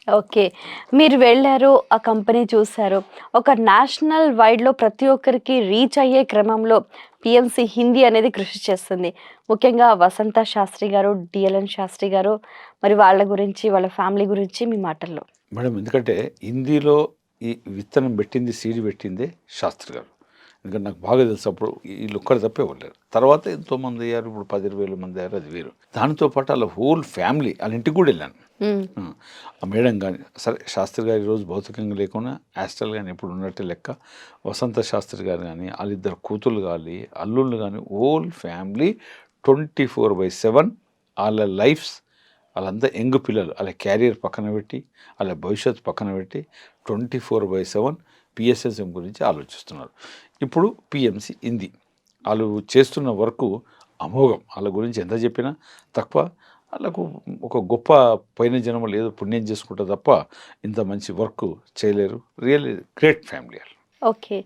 Okay. మీరు వెళ్లారు, ఆ కంపెనీ చూసారు. ఒక నేషనల్ వైడ్‌లో ప్రతి ఒక్కరికి రీచ్ అయ్యే క్రమంలో పీఎంసీ హిందీ అనేది కృషి చేస్తుంది. ముఖ్యంగా వసంత శాస్త్రి గారు, డిఎల్ఎన్ శాస్త్రి గారు, మరి వాళ్ళ గురించి, వాళ్ళ ఫ్యామిలీ గురించి మీ మాటల్లో. మేడం ఎందుకంటే హిందీలో ఈ విత్తనం పెట్టింది, సీడ్ పెట్టిందే శాస్త్రి గారు. ఎందుకంటే నాకు బాగా తెలుసు అప్పుడు వీళ్ళొక్కరు తప్పే ఎవరు లేరు. తర్వాత ఎంతోమంది అయ్యారు, ఇప్పుడు 10,000 మంది అయ్యారు, అది వేరు. దానితో పాటు వాళ్ళ హోల్ ఫ్యామిలీ వాళ్ళ ఇంటికి కూడా వెళ్ళాను. హ్మ్. ఆ మేడం కానీ సరే శాస్త్రి గారు ఈరోజు భౌతికంగా లేకుండా యాస్ట్రల్ కానీ ఇప్పుడు ఉన్నట్టే లెక్క. వసంత శాస్త్రి గారు కానీ వాళ్ళిద్దరు కూతుళ్ళు కానీ అల్లుళ్ళు కానీ హోల్ ఫ్యామిలీ 24/7 వాళ్ళ లైఫ్స్, వాళ్ళంతా యంగ్ పిల్లలు వాళ్ళ క్యారియర్ పక్కన పెట్టి వాళ్ళ భవిష్యత్తు పక్కన పెట్టి 24/7 పిఎస్ఎస్ఎం గురించి ఆలోచిస్తున్నారు. ఇప్పుడు పిఎంసి హిందీ వాళ్ళు చేస్తున్న వర్క్ అమోఘం. వాళ్ళ గురించి ఎంత చెప్పినా తక్కువ. వాళ్ళకు ఒక గొప్ప పైన జన్మలో ఏదో పుణ్యం చేసుకుంటే తప్ప ఇంత మంచి వర్క్ చేయలేరు. రియల్లీ గ్రేట్ ఫ్యామిలీ వాళ్ళు. ఓకే.